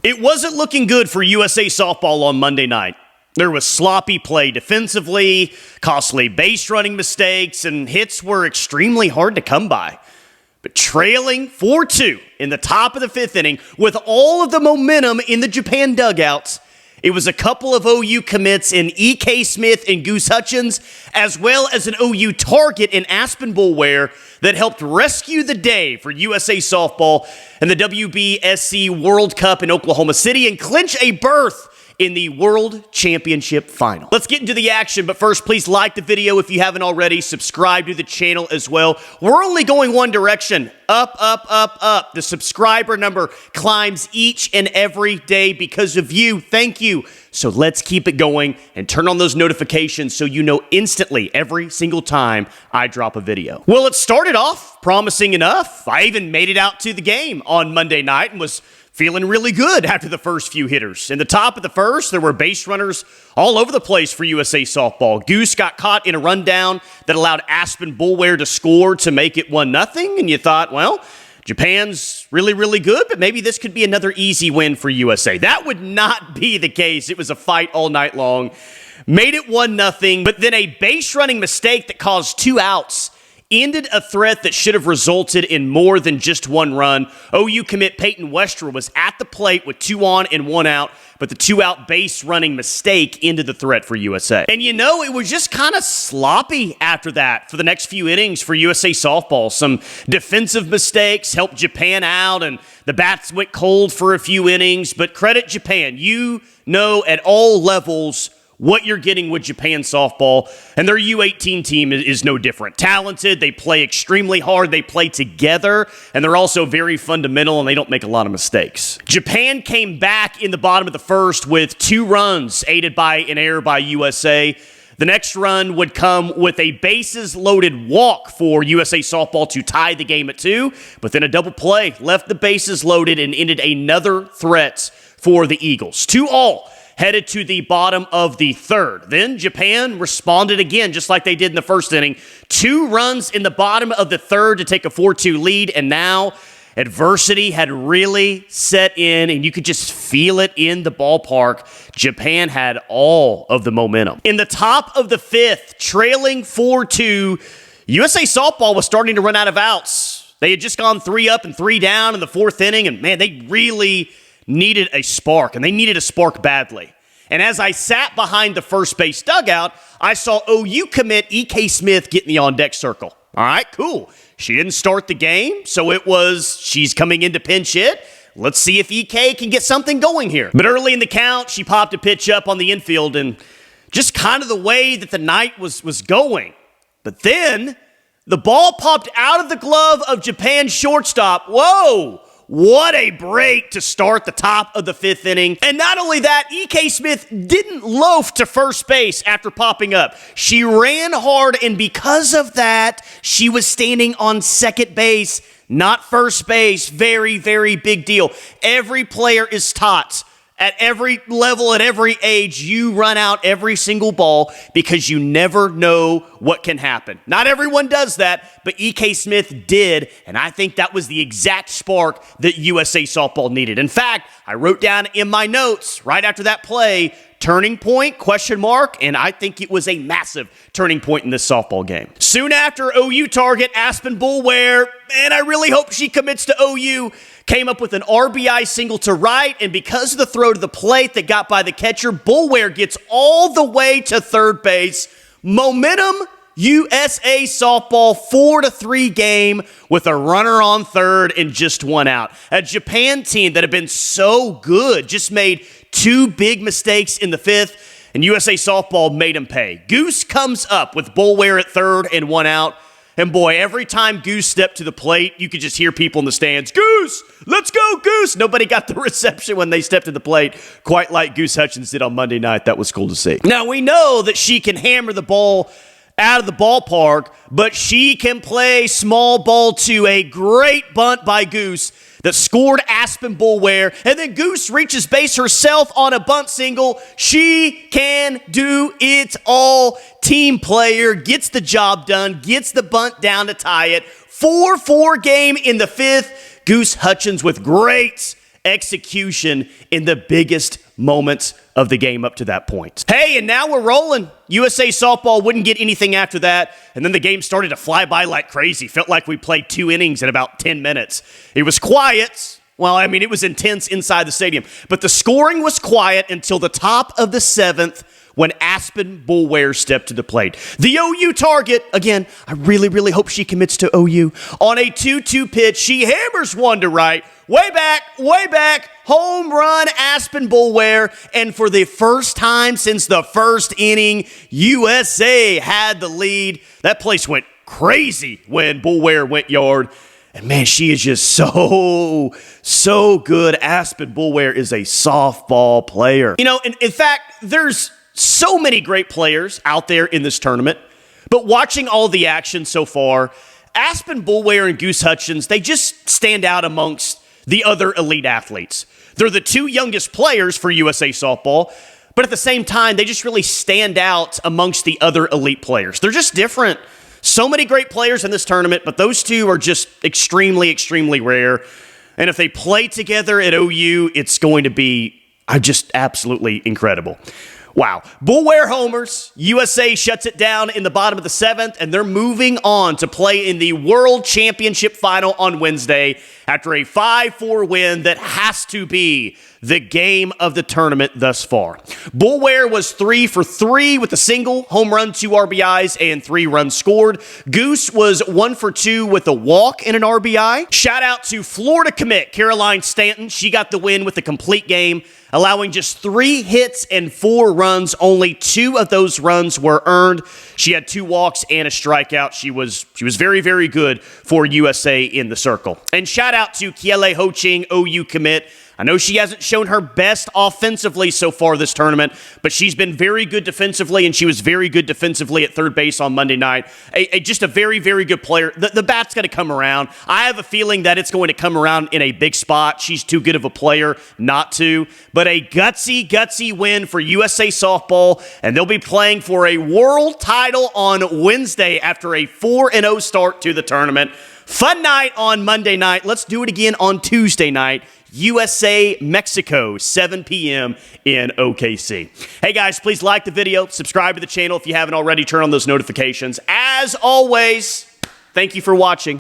It wasn't looking good for USA softball on Monday night. There was sloppy play defensively, costly base running mistakes, and hits were extremely hard to come by. But trailing 4-2 in the top of the fifth inning with all of the momentum in the Japan dugouts, it was a couple of OU commits in E.K. Smith and Goose Hutchens, as well as an OU target in Aspen Boulware that helped rescue the day for USA softball and the WBSC World Cup in Oklahoma City and clinch a berth in the World Championship Final. Let's get into the action, but first, please like the video if you haven't already. Subscribe to the channel as well. We're only going one direction. Up, up, up, up. The subscriber number climbs each and every day because of you. Thank you. So let's keep it going and turn on those notifications so you know instantly every single time I drop a video. Well, it started off promising enough. I even made it out to the game on Monday night and was feeling really good after the first few hitters. In the top of the first, there were base runners all over the place for USA softball. Goose got caught in a rundown that allowed Aspen Boulware to score to make it 1-0, and you thought, well, Japan's really, really good, but maybe this could be another easy win for USA. That would not be the case. It was a fight all night long. Made it 1-0, but then a base running mistake that caused 2 outs ended a threat that should have resulted in more than just one run. OU commit Peyton Westra was at the plate with 2 on and 1 out, but the 2-out base running mistake ended the threat for USA. And you know, it was just kind of sloppy after that for the next few innings for USA softball. Some defensive mistakes helped Japan out, and the bats went cold for a few innings, but credit Japan. You know at all levels what you're getting with Japan softball, and their U18 team is no different. Talented, they play extremely hard, they play together, and they're also very fundamental, and they don't make a lot of mistakes. Japan came back in the bottom of the first with 2 runs, aided by an error by USA. The next run would come with a bases-loaded walk for USA softball to tie the game at 2, but then a double play left the bases loaded and ended another threat for the Eagles. 2-all. Headed to the bottom of the third. Then Japan responded again, just like they did in the first inning. 2 runs in the bottom of the third to take a 4-2 lead, and now adversity had really set in, and you could just feel it in the ballpark. Japan had all of the momentum. In the top of the fifth, trailing 4-2, USA softball was starting to run out of outs. They had just gone 3 up and 3 down in the fourth inning, and man, they really needed a spark, and they needed a spark badly. And as I sat behind the first base dugout, I saw OU commit E.K. Smith get in the on-deck circle. All right, cool. She didn't start the game, so it was she's coming in to pinch hit. Let's see if E.K. can get something going here. But early in the count, she popped a pitch up on the infield, and just kind of the way that the night was going. But then the ball popped out of the glove of Japan's shortstop. Whoa! What a break to start the top of the fifth inning. And not only that, E.K. Smith didn't loaf to first base after popping up. She ran hard, and because of that, she was standing on second base, not first base. Very, very big deal. Every player is taught at every level, at every age, you run out every single ball because you never know what can happen. Not everyone does that, but E.K. Smith did, and I think that was the exact spark that USA softball needed. In fact, I wrote down in my notes right after that play, turning point, question mark, and I think it was a massive turning point in this softball game. Soon after, OU target Aspen Boulware, and I really hope she commits to OU, came up with an RBI single to right, and because of the throw to the plate that got by the catcher, Boulware gets all the way to third base. Momentum, USA softball 4-3 game with a runner on third and just 1 out. A Japan team that had been so good just made 2 big mistakes in the fifth, and USA softball made them pay. Goose comes up with Boulware at third and 1 out. And boy, every time Goose stepped to the plate, you could just hear people in the stands, Goose, let's go, Goose. Nobody got the reception when they stepped to the plate quite like Goose Hutchens did on Monday night. That was cool to see. Now, we know that she can hammer the ball out of the ballpark, but she can play small ball too. A great bunt by Goose that scored Aspen Boulware, and then Goose reaches base herself on a bunt single. She can do it all. Team player, gets the job done, gets the bunt down to tie it. 4-4 game in the fifth. Goose Hutchens with great execution in the biggest moments of the game up to that point. Hey, and now we're rolling. USA softball wouldn't get anything after that, and then the game started to fly by like crazy. Felt like we played 2 innings in about 10 minutes. It was quiet. Well, I mean, it was intense inside the stadium, but the scoring was quiet until the top of the 7th when Aspen Boulware stepped to the plate. The OU target, again, I really hope she commits to OU. On a 2-2 pitch, she hammers one to right. Way back, home run, Aspen Boulware. And for the first time since the first inning, USA had the lead. That place went crazy when Boulware went yard. And man, she is just so good. Aspen Boulware is a softball player. You know, in fact, there's so many great players out there in this tournament, but watching all the action so far, Aspen Boulware and Goose Hutchens, they just stand out amongst the other elite athletes. They're the 2 youngest players for USA softball, but at the same time, they just really stand out amongst the other elite players. They're just different. So many great players in this tournament, but those 2 are just extremely rare. And if they play together at OU, it's going to be just absolutely incredible. Wow. Boulware homers. USA shuts it down in the bottom of the 7th, and they're moving on to play in the World Championship Final on Wednesday after a 5-4 win that has to be the game of the tournament thus far. Boulware was 3 for 3 with a single, home run, 2 RBIs, and 3 runs scored. Goose was 1 for 2 with a walk and an RBI. Shout out to Florida commit Caroline Stanton. She got the win with a complete game, allowing just 3 hits and 4 runs. Only 2 of those runs were earned. She had 2 walks and a strikeout. She was very good for USA in the circle. And shout out to Kiele Ho-Ching, OU commit. I know she hasn't shown her best offensively so far this tournament, but she's been very good defensively, and she was very good defensively at third base on Monday night. Just a very good player. The bat's going to come around. I have a feeling that it's going to come around in a big spot. She's too good of a player not to. But a gutsy win for USA softball, and they'll be playing for a world title on Wednesday after a 4-0 start to the tournament. Fun night on Monday night. Let's do it again on Tuesday night. USA, Mexico, 7 p.m. in OKC. Hey guys, please like the video, subscribe to the channel if you haven't already, turn on those notifications. As always, thank you for watching.